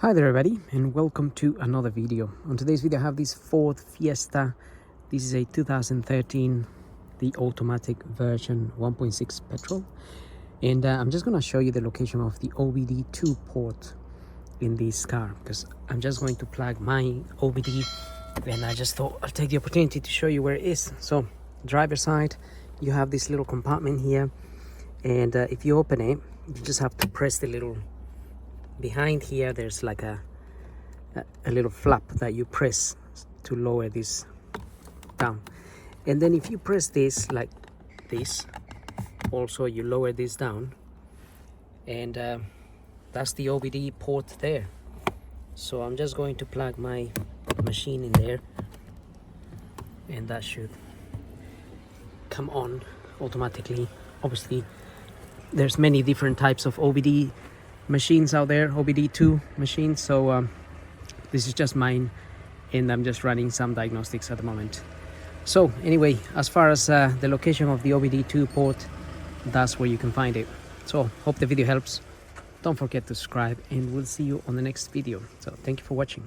Hi there everybody, and welcome to another video. On today's video I have this Ford Fiesta. This is a 2013, the automatic version 1.6 petrol, and I'm just going to show you the location of the OBD2 port in this car, because I'm just going to plug my OBD, and I just thought I'll take the opportunity to show you where it is. So driver side, you have this little compartment here, and if you open it, you just have to press the little, behind here there's like a little flap that you press to lower this down, and then if you press this like this, also you lower this down, and that's the OBD port there. So I'm just going to plug my machine in there, and that should come on automatically. Obviously there's many different types of OBD machines out there, OBD2 machines, so this is just mine, and I'm just running some diagnostics at the moment. So anyway, as far as the location of the OBD2 port, that's where you can find it. So hope the video helps. Don't forget to subscribe, and we'll see you on the next video. So thank you for watching.